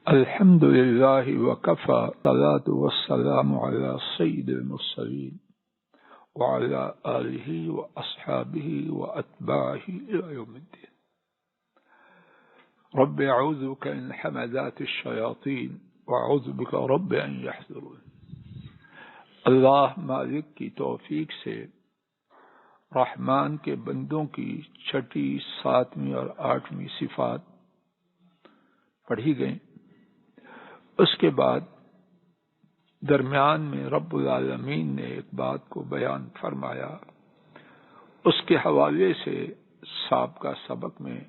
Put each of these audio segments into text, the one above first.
الحمد لله وكفى الصلاة والسلام على سيد المرسلين وعلى آله وأصحابه وأتباعه إلى يوم الدين. رب أعوذ بك من حمزات الشياطين وأعوذ بك رب أن يحضرون. اللہ مالک کی توفیق سے رحمان کے بندوں کی چھٹی، ساتویں اور آٹھویں صفات پڑھی گئیں. اس کے بعد درمیان میں رب العالمین نے ایک بات کو بیان فرمایا. اس کے حوالے سے سابقہ سبق میں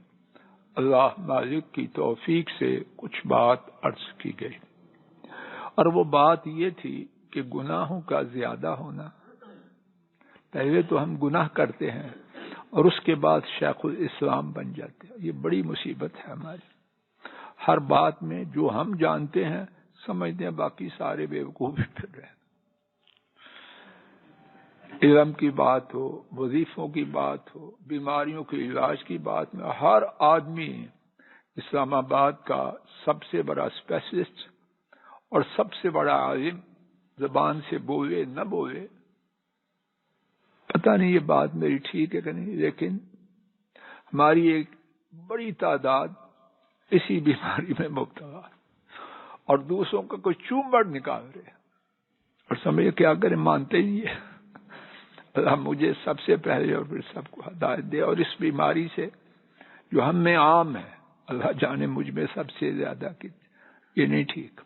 اللہ مالک کی توفیق سے کچھ بات عرض کی گئی، اور وہ بات یہ تھی کہ گناہوں کا زیادہ ہونا. پہلے تو ہم گناہ کرتے ہیں اور اس کے بعد شیخ الاسلام بن جاتے ہیں. یہ بڑی مصیبت ہے ہماری. ہر بات میں جو ہم جانتے ہیں سمجھتے ہیں باقی سارے بیوقوف پھر رہے ہیں. علم کی بات ہو، وظیفوں کی بات ہو، بیماریوں کے علاج کی بات میں ہر آدمی اسلام آباد کا سب سے بڑا اسپیشلسٹ اور سب سے بڑا عالم، زبان سے بولے نہ بولے. پتہ نہیں یہ بات میری ٹھیک ہے کہ نہیں، لیکن ہماری ایک بڑی تعداد اسی بیماری میں مبتلا اور دوسروں کا کوئی چومڑ نکال رہے اور سمجھے کیا کریں، مانتے ہی ہے. اللہ مجھے سب سے پہلے اور پھر سب کو ہدایت دے. اور اس بیماری سے جو ہم میں عام ہے، اللہ جانے مجھ میں سب سے زیادہ کہ یہ نہیں ٹھیک.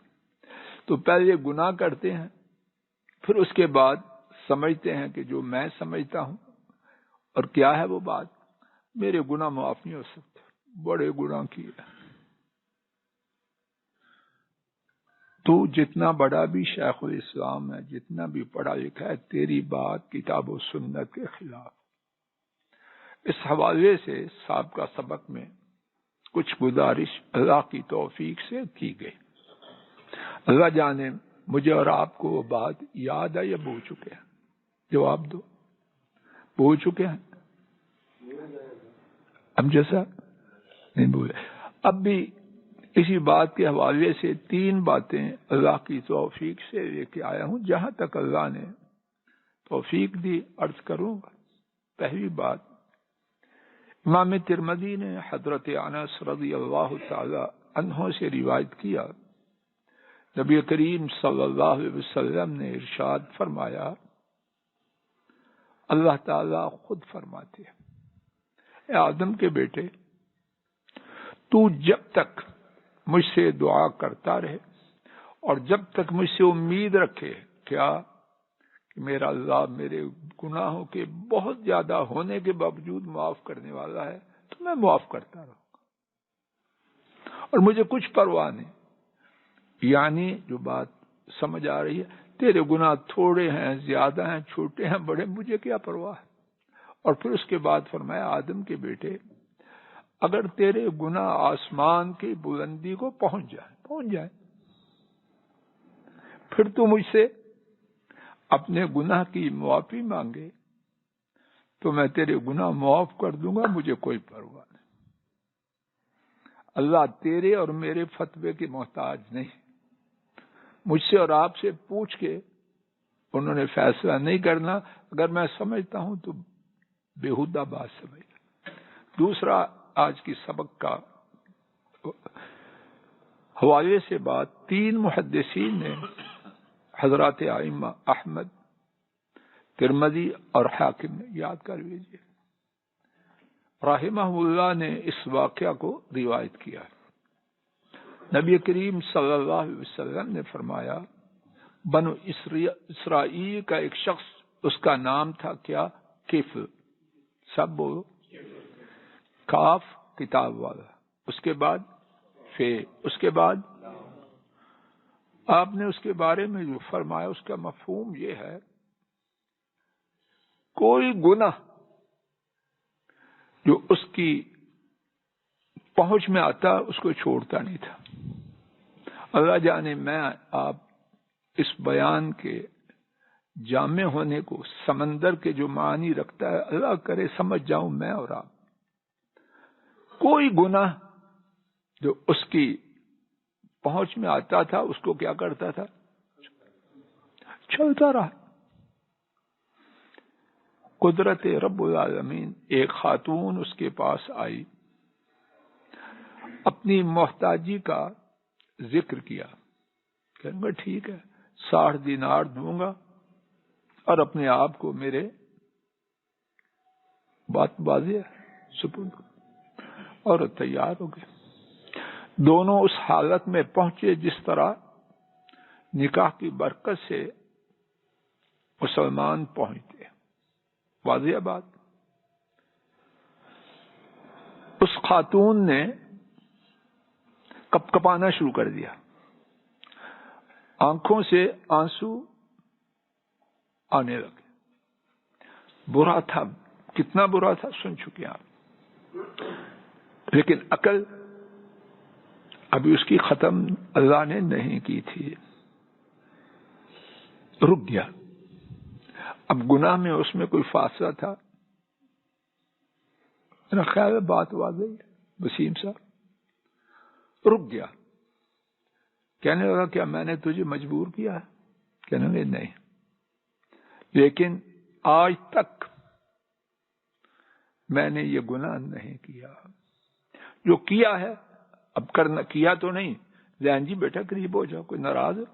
تو پہلے گناہ کرتے ہیں، پھر اس کے بعد سمجھتے ہیں کہ جو میں سمجھتا ہوں. اور کیا ہے وہ بات؟ میرے گناہ معاف نہیں ہو سکتے، بڑے گناہ کیے. تو جتنا بڑا بھی شیخ الاسلام ہے، جتنا بھی پڑھا لکھا ہے، تیری بات کتاب و سنت کے خلاف. اس حوالے سے سابقہ سبق میں کچھ گزارش اللہ کی توفیق سے کی گئی. اللہ جانے مجھے اور آپ کو وہ بات یاد ہے یا بھول چکے ہیں؟ جواب دو. بھول چکے ہیں؟ اب جیسا نہیں بھولے. اب بھی اسی بات کے حوالے سے 3 باتیں اللہ کی توفیق سے لے کے آیا ہوں، جہاں تک اللہ نے توفیق دی عرض کروں گا. پہلی بات، امام ترمذی نے حضرت انس رضی اللہ تعالی عنہ سے روایت کیا، نبی کریم صلی اللہ علیہ وسلم نے ارشاد فرمایا، اللہ تعالی خود فرماتے ہیں، اے آدم کے بیٹے، تو جب تک مجھ سے دعا کرتا رہے اور جب تک مجھ سے امید رکھے کیا کہ میرا اللہ میرے گناہوں کے بہت زیادہ ہونے کے باوجود معاف کرنے والا ہے، تو میں معاف کرتا رہوں گا اور مجھے کچھ پرواہ نہیں. یعنی جو بات سمجھ آ رہی ہے، تیرے گناہ تھوڑے ہیں، زیادہ ہیں، چھوٹے ہیں، بڑے، مجھے کیا پرواہ ہے. اور پھر اس کے بعد فرمایا، آدم کے بیٹے، اگر تیرے گناہ آسمان کی بلندی کو پہنچ جائے پھر تو مجھ سے اپنے گناہ کی معافی مانگے تو میں تیرے گناہ معاف کر دوں گا، مجھے کوئی پرواہ نہیں. اللہ تیرے اور میرے فتوے کے محتاج نہیں. مجھ سے اور آپ سے پوچھ کے انہوں نے فیصلہ نہیں کرنا. اگر میں سمجھتا ہوں تو بےہودہ بات سمجھ. دوسرا، آج کی سبق کا حوالے سے بات 3 محدثین نے، حضرات ائمہ احمد، ترمذی اور حاکم نے، یاد کر لیجیے، رحمہ اللہ نے اس واقعہ کو روایت کیا. نبی کریم صلی اللہ علیہ وسلم نے فرمایا، بنو اسرائیل کا ایک شخص، اس کا نام تھا کیا؟ کفل. سب بولو، کاف کتاب والا، اس کے بعد فے، اس کے بعد آپ نے اس کے بارے میں جو فرمایا اس کا مفہوم یہ ہے، کوئی گناہ جو اس کی پہنچ میں آتا اس کو چھوڑتا نہیں تھا. اللہ جانے میں آپ اس بیان کے جامع ہونے کو، سمندر کے جو معنی رکھتا ہے، اللہ کرے سمجھ جاؤں میں اور آپ. کوئی گناہ جو اس کی پہنچ میں آتا تھا اس کو کیا کرتا تھا؟ چلتا رہا. قدرت رب العالمین ایک خاتون اس کے پاس آئی، اپنی محتاجی کا ذکر کیا، کہنے گا ٹھیک ہے 60 دینار دوں گا اور اپنے آپ کو میرے بات بازی سپرد، اور تیار ہو گئے. دونوں اس حالت میں پہنچے جس طرح نکاح کی برکت سے مسلمان پہنچتے. واضح بات. اس خاتون نے کپ کپانا شروع کر دیا، آنکھوں سے آنسو آنے لگے. برا تھا، کتنا برا تھا سن چکے آپ، لیکن عقل ابھی اس کی ختم اللہ نے نہیں کی تھی. رک گیا. اب گناہ میں اس میں کوئی فاصلہ تھا؟ میرا خیال ہے بات واضح ہے. وسیم صاحب رک گیا، کہنے لگا کیا میں نے تجھے مجبور کیا؟ کہنے لگے نہیں، لیکن آج تک میں نے یہ گناہ نہیں کیا. جو کیا ہے اب کرنا، کیا تو نہیں. زین جی بیٹا قریب ہو جاؤ، کوئی ناراض ہے؟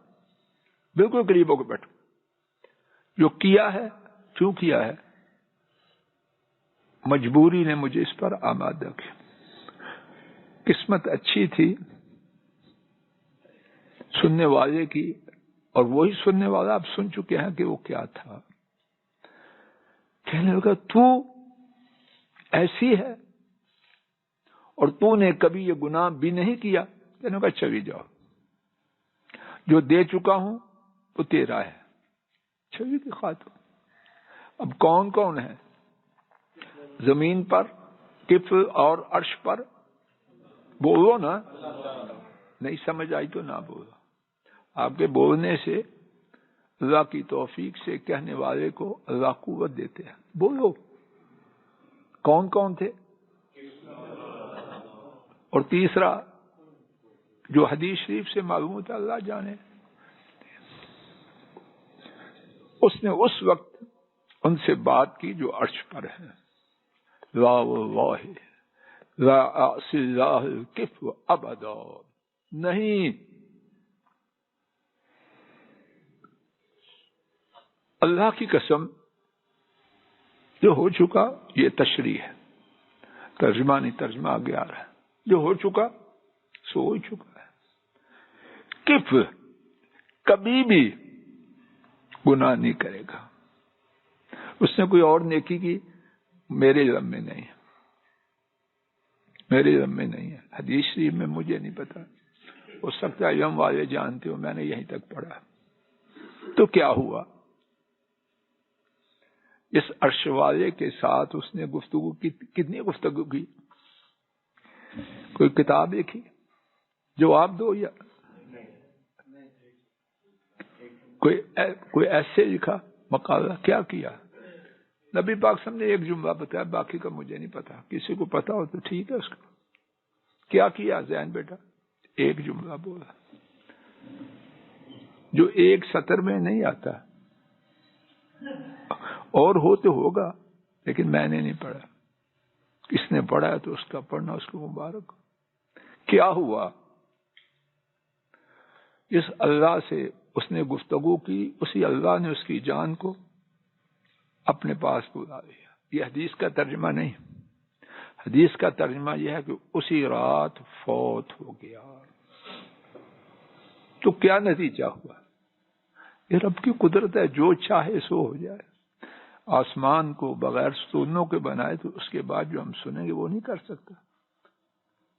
بالکل قریب ہو کے بیٹھو. جو کیا ہے، کیوں کیا ہے؟ مجبوری نے مجھے اس پر آمادہ کیا. قسمت اچھی تھی سننے والے کی، اور وہی سننے والا آپ سن چکے ہیں کہ وہ کیا تھا. کہنے لگا تو ایسی ہے اور تو نے کبھی یہ گناہ بھی نہیں کیا. کہنے لگا چلی جاؤ، جو دے چکا ہوں وہ تیرا ہے. چلی کی خاتون. اب کون کون ہے زمین پر، کفل اور عرش پر؟ بولو نا. نہیں سمجھ آئی تو نہ بولو. آپ کے بولنے سے، اللہ کی توفیق سے کہنے والے کو اللہ قوت دیتے ہیں. بولو کون کون تھے؟ اور تیسرا جو حدیث شریف سے معلوم ہوتا اللہ جانے. اس نے اس وقت ان سے بات کی جو عرش پر ہے. لا واللہ لا اعصی اللہ الکفو ابدا. نہیں، اللہ کی قسم جو ہو چکا یہ تشریح ہے، ترجمہ نہیں، ترجمہ آگے آ رہا ہے. جو ہو چکا سو ہو چکا ہے. کف کبھی بھی گناہ نہیں کرے گا. اس نے کوئی اور نیکی کی، میرے علم میں نہیں ہے، میرے علم میں نہیں ہے. حدیث شریف میں مجھے نہیں پتا، ہو سکتا ہے علم والے جانتے ہو، میں نے یہیں تک پڑھا. تو کیا ہوا؟ اس عرش والے کے ساتھ اس نے گفتگو کی. کتنی گفتگو کی؟ کوئی کتاب لکھی؟ جواب دو. یا کوئی ایسے لکھا، مقالہ کیا کیا؟ نبی پاک صلی اللہ علیہ وسلم نے ایک جملہ بتایا، باقی کا مجھے نہیں پتا. کسی کو پتا ہو تو ٹھیک ہے. اس کو کیا کیا زین بیٹا؟ ایک جملہ بولا جو ایک سطر میں نہیں آتا، اور ہو تو ہوگا لیکن میں نے نہیں پڑھا. کس نے پڑھا ہے تو اس کا پڑھنا اس کو مبارک. کیا ہوا؟ اس اللہ سے اس نے گفتگو کی، اسی اللہ نے اس کی جان کو اپنے پاس بلا لیا. یہ حدیث کا ترجمہ نہیں. حدیث کا ترجمہ یہ ہے کہ اسی رات فوت ہو گیا. تو کیا نتیجہ ہوا؟ یہ رب کی قدرت ہے، جو چاہے سو ہو جائے. آسمان کو بغیر ستونوں کے بنائے تو اس کے بعد جو ہم سنیں گے وہ نہیں کر سکتا.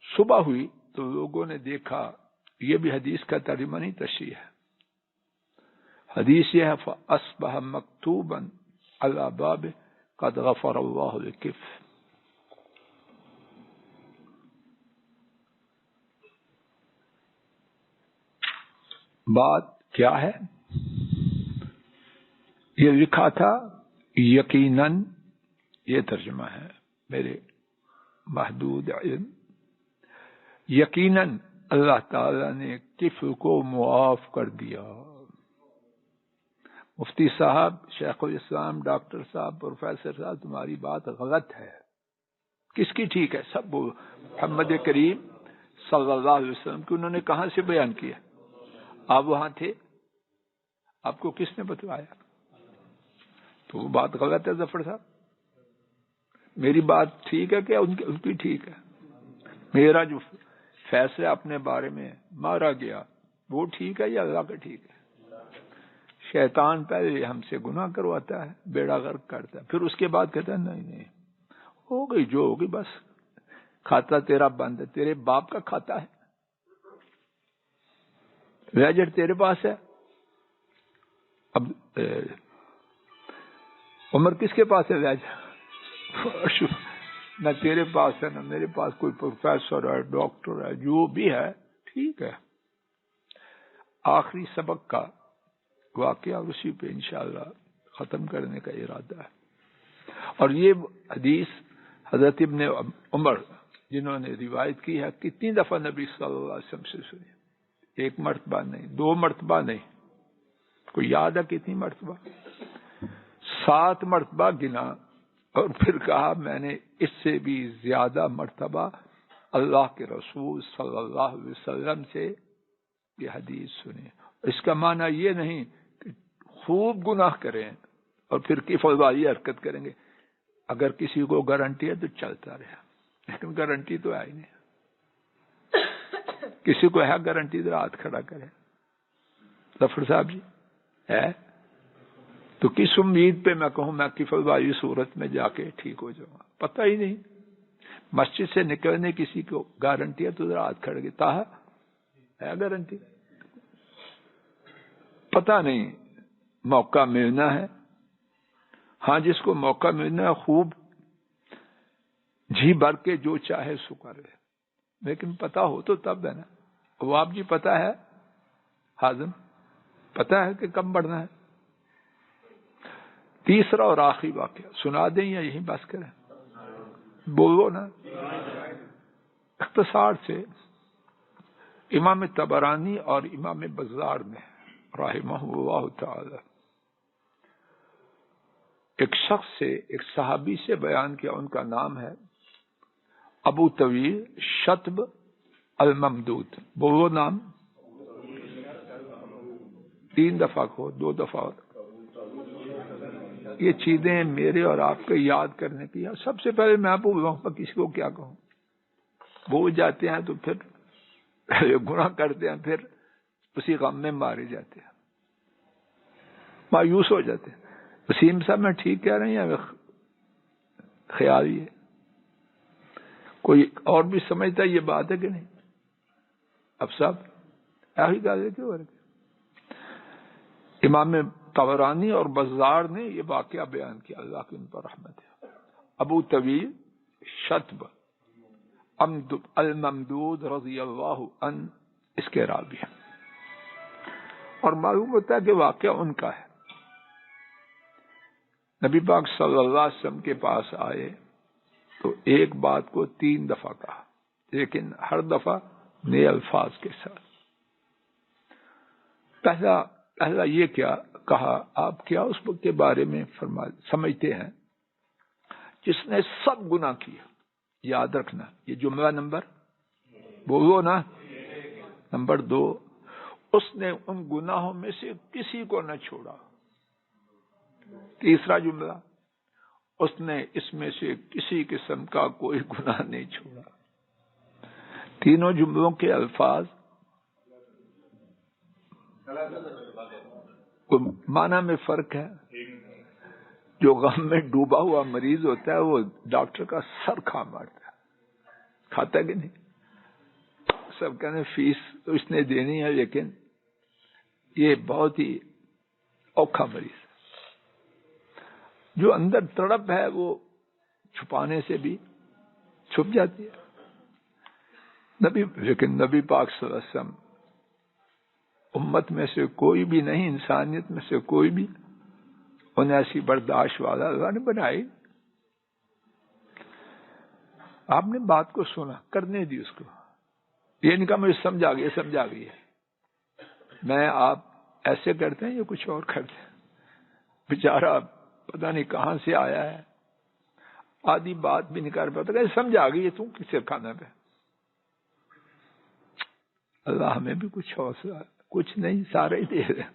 صبح ہوئی تو لوگوں نے دیکھا، یہ بھی حدیث کا ترجمہ نہیں، تشریح ہے. حدیث یہ ہے فَأَصْبَحَ مَكْتُوبًا عَلَى بَابِهِ قَدْ غَفَرَ اللَّهُ لِلْكِفْرِ. بات کیا ہے؟ یہ لکھا تھا یقیناً، یہ ترجمہ ہے میرے محدود علم. یقیناً اللہ تعالیٰ نے کفل کو معاف کر دیا. مفتی صاحب، شیخ الاسلام، ڈاکٹر صاحب، پروفیسر صاحب، تمہاری بات غلط ہے. کس کی ٹھیک ہے؟ سب محمد کریم صلی اللہ علیہ وسلم کی. انہوں نے کہاں سے بیان کیا؟ آپ وہاں تھے؟ آپ کو کس نے بتلایا؟ تو وہ بات غلط ہے ظفر صاحب. میری بات ٹھیک ہے کہ ان کی ٹھیک ہے؟ میرا جو فیصلہ اپنے بارے میں مارا گیا وہ ٹھیک ہے یا اللہ کا ٹھیک ہے؟ شیطان پہلے ہم سے گناہ کرواتا ہے، بیڑا غرق کرتا ہے، پھر اس کے بعد کہتا ہے نہیں ہو گئی جو ہوگی، بس کھاتا تیرا بند ہے. تیرے باپ کا کھاتا ہے، ویجٹ تیرے پاس ہے. اب عمر کس کے پاس ہے ویجٹ؟ نہ تیرے پاس ہے نہ میرے پاس. کوئی پروفیسر ہے، ڈاکٹر ہے، جو بھی ہے ٹھیک ہے. آخری سبق کا واقعہ اسی پہ انشاءاللہ ختم کرنے کا ارادہ ہے. اور یہ حدیث حضرت ابن عمر جنہوں نے روایت کی ہے، کتنی دفعہ نبی صلی اللہ علیہ وسلم سے سنی؟ ایک مرتبہ نہیں، دو مرتبہ نہیں. کوئی یاد ہے کتنی مرتبہ؟ 7 مرتبہ گنا. اور پھر کہا میں نے اس سے بھی زیادہ مرتبہ اللہ کے رسول صلی اللہ علیہ وسلم سے یہ حدیث سنی. اس کا معنی یہ نہیں کہ خوب گناہ کریں اور پھر کفل والی حرکت کریں گے. اگر کسی کو گارنٹی ہے تو چلتا رہے، لیکن گارنٹی تو ہے ہی نہیں. کسی کو ہے گارنٹی؟ ذرا ہاتھ کھڑا کرے. ظفر صاحب جی ہے تو کس امید پہ میں کہوں میں کفل والی صورت میں جا کے ٹھیک ہو جاؤں گا؟ پتہ ہی نہیں. مسجد سے نکلنے کسی کو گارنٹی ہے تو ذرا ہاتھ کھڑا کے. تاہا ہے گارنٹی؟ پتہ نہیں. موقع ملنا ہے. ہاں جس کو موقع ملنا ہے خوب جی بھر کے جو چاہے سو کرے، لیکن پتہ ہو تو تب ہے نا. وہ آپ جی پتہ ہے حازم، پتہ ہے کہ کب بڑھنا ہے. تیسرا اور آخری واقعہ سنا دیں یا یہیں بس کریں؟ بولو نا اختصار سے. امام طبرانی اور امام بزار نے رحمہ اللہ تعالی ایک شخص سے، ایک صحابی سے بیان کیا. ان کا نام ہے ابو طویل شطب الممدود. بولو نام 3 دفعہ کو 2 دفعہ. یہ چیزیں میرے اور آپ کے یاد کرنے کی ہے. سب سے پہلے میں آپ کو کسی کو کیا کہوں، بھول جاتے ہیں تو پھر گناہ کرتے ہیں، پھر اسی غم میں مارے جاتے ہیں، مایوس ہو جاتے ہیں. وسیم صاحب میں ٹھیک کہہ رہے ہیں یا خیال ہی ہے؟ کوئی اور بھی سمجھتا ہے یہ بات ہے کہ نہیں؟ اب صاحب ایسی گل ہے کہ امام طبرانی اور بزار نے یہ واقعہ بیان کیا، اللہ کی ان پر رحمت ہے. ابو طویل شطب الممدود رضی اللہ عنہ اس کے راوی ہیں. اور معلوم ہوتا ہے کہ واقعہ ان کا ہے. نبی پاک صلی اللہ علیہ وسلم کے پاس آئے تو ایک بات کو 3 دفعہ کہا، لیکن ہر دفعہ نئے الفاظ کے ساتھ. پہلا یہ کیا کہا، آپ کیا اس کے بارے میں سمجھتے ہیں جس نے سب گناہ کیا؟ یاد رکھنا یہ جملہ نمبر بولو نا. نمبر 2، اس نے ان گناہوں میں سے کسی کو نہ چھوڑا. تیسرا جملہ، اس نے اس میں سے کسی قسم کا کوئی گناہ نہیں چھوڑا. تینوں جملوں کے الفاظ معنی میں فرق ہے. جو غم میں ڈوبا ہوا مریض ہوتا ہے وہ ڈاکٹر کا سر کھا مارتا ہے، کھاتا کہ نہیں؟ سب کہنے فیس تو اس نے دینی ہے، لیکن یہ بہت ہی اوکھا مریض. جو اندر تڑپ ہے وہ چھپانے سے بھی چھپ جاتی ہے. لیکن نبی پاک صلی اللہ علیہ وسلم امت میں سے کوئی بھی نہیں، انسانیت میں سے کوئی بھی انہیں ایسی برداشت والا اللہ نے بنائی. آپ نے بات کو سنا، کرنے دی اس کو. یہ نہیں کہا مجھے سمجھ آ گئی ہے. میں آپ ایسے کرتے ہیں یا کچھ اور کرتے ہیں؟ بیچارہ پتہ نہیں کہاں سے آیا ہے، آدھی بات بھی نہیں کر پاتا کہ سمجھ آ گئی ہے، تم کسے کھانا پہ. اللہ ہمیں بھی کچھ حوصلہ، کچھ نہیں سارے ہی دے رہے.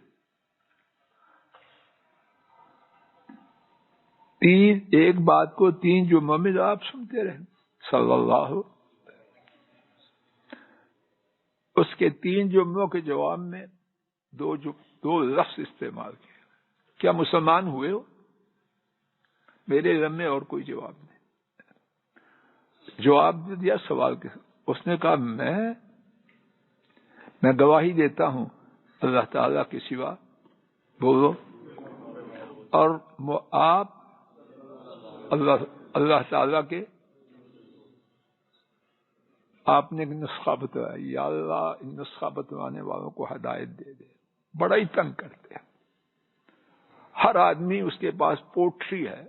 ایک بات کو 3 جمعوں میں آپ سنتے رہے صلی اللہ. اس کے 3 جمعوں کے جواب میں 2 لفظ استعمال کیے. کیا مسلمان ہوئے ہو؟ میرے علم میں اور کوئی جواب نہیں. جواب دیا سوال کے. اس نے کہا میں گواہی دیتا ہوں اللہ تعالیٰ کے سوا بولو، اور آپ اللہ تعالیٰ کے. آپ نے ایک نسخہ بتایا، یا اللہ ان نسخہ بتوانے والوں کو ہدایت دے دے. بڑا ہی تنگ کرتے ہیں. ہر آدمی اس کے پاس پوٹری ہے،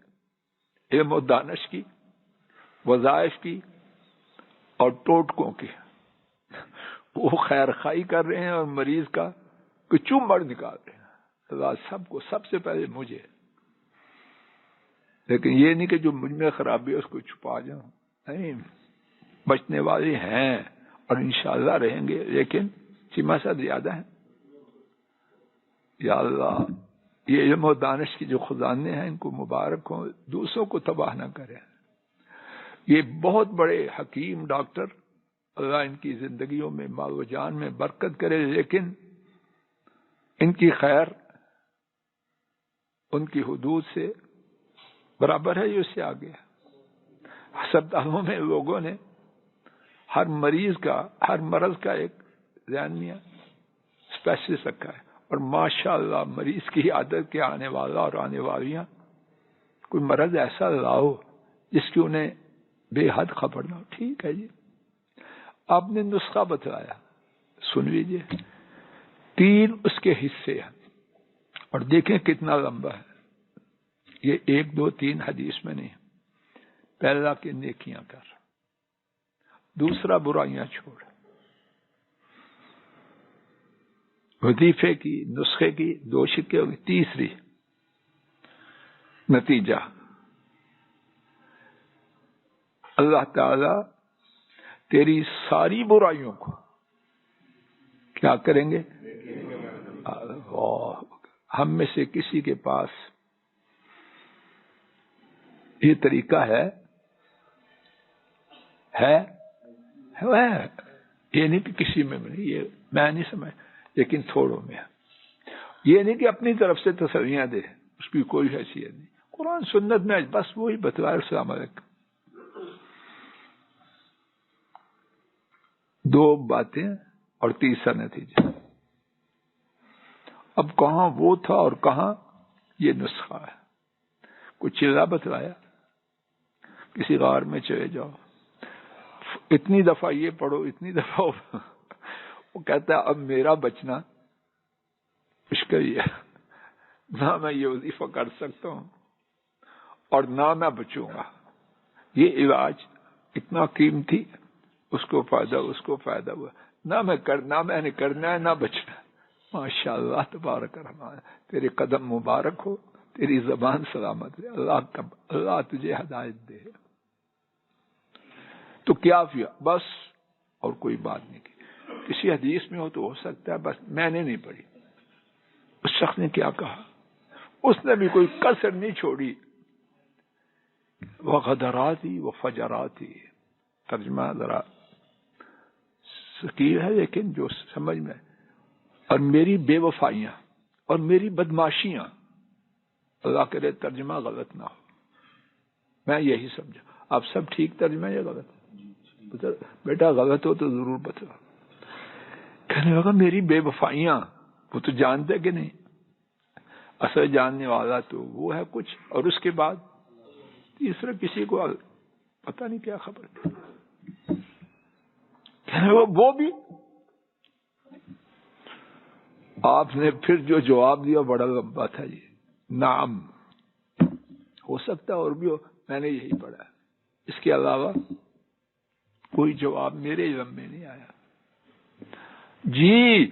علم و دانش کی، وظائف کی اور ٹوٹکوں کی. وہ خیر خائی کر رہے ہیں اور مریض کا چمڑ نکال رہے ہیں. اللہ سب کو، سب سے پہلے مجھے. لیکن یہ نہیں کہ جو مجھ میں خرابی ہے اس کو چھپا جاؤں. نہیں، بچنے والے ہیں اور انشاءاللہ رہیں گے، لیکن سیما سے زیادہ ہیں. یا اللہ یہ علم و دانش کی جو خزانے ہیں ان کو مبارک ہوں، دوسروں کو تباہ نہ کریں. یہ بہت بڑے حکیم ڈاکٹر، اللہ ان کی زندگیوں میں مال و جان میں برکت کرے، لیکن ان کی خیر ان کی حدود سے برابر ہے، یہ اس سے آگے ہے. ہسپتالوں میں لوگوں نے ہر مرض کا ایک ذہنیہ اسپیشلسٹ رکھا ہے، اور ماشاءاللہ مریض کی عادت کے آنے والا اور آنے والیاں کوئی مرض ایسا لاؤ جس کی انہیں بے حد خبر نہ ہو. ٹھیک ہے جی، آپ نے نسخہ بتایا، سن لیجیے. 3 اس کے حصے ہیں اور دیکھیں کتنا لمبا ہے. یہ 1 2 3 حدیث میں نہیں. پہلا کہ نیکیاں کر، دوسرا برائیاں چھوڑ، وظیفے کی، نسخے کی 2 شکے ہوگی. تیسری نتیجہ، اللہ تعالی تیری ساری برائیوں کو کیا کریں گے. ہم میں سے کسی کے پاس یہ طریقہ ہے یہ نہیں کہ کسی میں نہیں، یہ میں نہیں سمجھ، لیکن تھوڑوں میں. یہ نہیں کہ اپنی طرف سے تسلیاں دے، اس کی کوئی حیثیت نہیں. قرآن سنت میں بس وہی بتایا. السلام علیکم. 2 باتیں اور تیسرا نتیجہ. اب کہاں وہ تھا اور کہاں یہ نسخہ ہے. کچھ چیزا بتلایا، کسی غار میں چلے جاؤ، اتنی دفعہ یہ پڑھو، اتنی دفعہ وہ کہتا ہے اب میرا بچنا مشکل ہے، نہ میں یہ وظیفہ کر سکتا ہوں اور نہ میں بچوں گا. یہ علاج اتنا قیمتی، اس کو فائدہ ہوا، میں نے کرنا ہے نہ بچنا. ماشاء اللہ تبارک الرحمن، تیرے قدم مبارک ہو، تیری زبان سلامت ہے. اللہ تجھے ہدایت دے. تو کیا کیا بس، اور کوئی بات نہیں کی. کسی حدیث میں ہو تو ہو سکتا ہے، بس میں نے نہیں پڑھی. اس شخص نے کیا کہا، اس نے بھی کوئی کسر نہیں چھوڑی. وغدراتی وفجراتی، ترجمہ ذرا ثقیل ہے لیکن جو سمجھ میں، اور میری بے وفائیاں اور میری بدماشیاں. اللہ کرے ترجمہ غلط نہ ہو، میں یہی سمجھا. آپ سب ٹھیک ترجمہ یا غلط؟ بیٹا غلط ہو تو ضرور بتا. کہنے لگا میری بے وفائیاں. وہ تو جانتے کہ نہیں، اصل جاننے والا تو وہ ہے کچھ، اور اس کے بعد تیسرا کسی کو پتہ نہیں کیا خبر تھی. کہنے لگا وہ بھی. آپ نے پھر جو جواب دیا بڑا لمبا تھا. یہ نعم، ہو سکتا اور بھی ہو، میں نے یہی پڑھا. اس کے علاوہ کوئی جواب میرے علم میں نہیں آیا. جی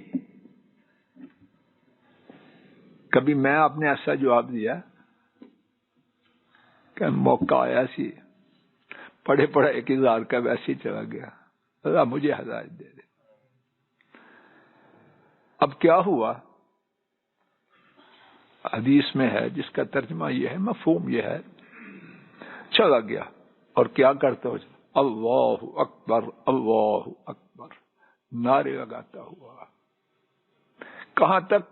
کبھی میں آپ نے ایسا جواب دیا کہ موقع آیا سی پڑھے 1000 کا ویسے ہی چلا گیا، اللہ مجھے ہدایت دے دے۔ اب کیا ہوا؟ حدیث میں ہے جس کا ترجمہ یہ ہے، مفہوم یہ ہے، چلا گیا اور کیا کرتا ہو؟ اللہ اکبر اللہ اکبر نعرے لگاتا ہوا۔ کہاں تک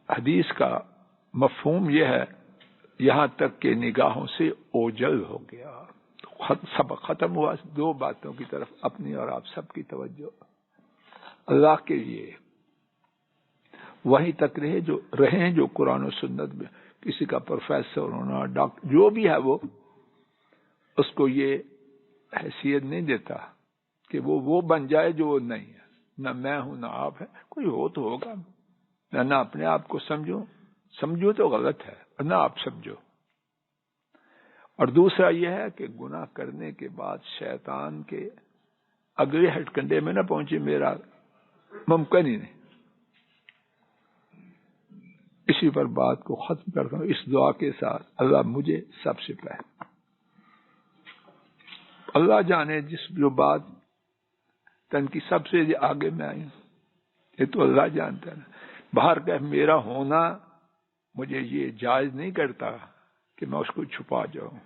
حدیث کا مفہوم یہ ہے، یہاں تک کہ نگاہوں سے اوجل ہو گیا، سبق ختم ہوا۔ 2 باتوں کی طرف اپنی اور آپ سب کی توجہ اللہ کے لیے وہیں تک رہے جو قرآن و سنت میں کسی کا پروفیسر ہونا، ڈاکٹر جو بھی ہے، وہ اس کو یہ حیثیت نہیں دیتا کہ وہ بن جائے جو وہ نہیں ہے۔ نہ میں ہوں نہ آپ ہے، کوئی ہو تو ہوگا، میں نہ اپنے آپ کو سمجھو تو غلط ہے، اور نہ آپ سمجھو۔ اور دوسرا یہ ہے کہ گناہ کرنے کے بعد شیطان کے اگلے ہٹ کنڈے میں نہ پہنچے، میرا ممکن ہی نہیں۔ اسی پر بات کو ختم کرتا ہوں اس دعا کے ساتھ، اللہ مجھے سب سے پہلے، اللہ جانے جو بات تن کی سب سے آگے میں آئی، یہ تو اللہ جانتا ہے۔ باہر کا میرا ہونا مجھے یہ جائز نہیں کرتا کہ میں اس کو چھپا جاؤں۔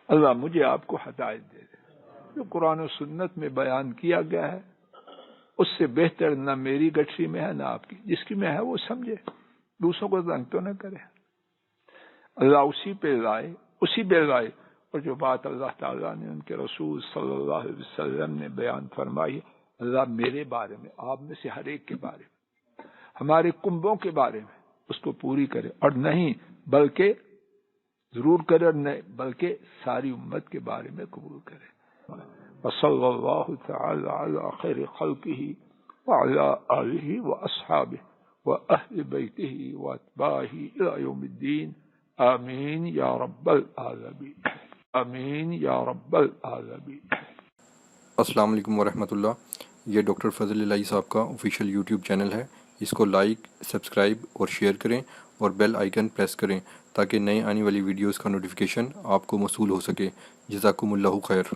اللہ مجھے آپ کو ہدایت دے دے، جو قرآن و سنت میں بیان کیا گیا ہے اس سے بہتر نہ میری گٹھی میں ہے نہ آپ کی، جس کی میں ہے وہ سمجھے، دوسروں کو تنگ تو نہ کرے۔ اللہ اسی پہ لائے، اور جو بات اللہ تعالیٰ نے ان کے رسول صلی اللہ علیہ وسلم نے بیان فرمائی، اللہ میرے بارے میں، آپ میں سے ہر ایک کے بارے میں، ہمارے کنبوں کے بارے میں اس کو پوری کرے، اور نہیں بلکہ ضرور کرے، اور نہیں بلکہ ساری امت کے بارے میں قبول کرے۔ وصلی اللہ تعالی علی خیر خلقہ وعلی آلہ واصحابہ واہل بیتہ واتباعہ الی یوم الدین، آمین یا رب العالمین، آمین یا رب العالمین۔ السلام علیکم ورحمۃ اللہ۔ یہ ڈاکٹر فضل الہی صاحب کا آفیشیل یوٹیوب چینل ہے، اس کو لائک، سبسکرائب اور شیئر کریں، اور بیل آئیکن پریس کریں تاکہ نئے آنے والی ویڈیوز کا نوٹیفیکیشن آپ کو موصول ہو سکے۔ جزاکم اللہ خیر۔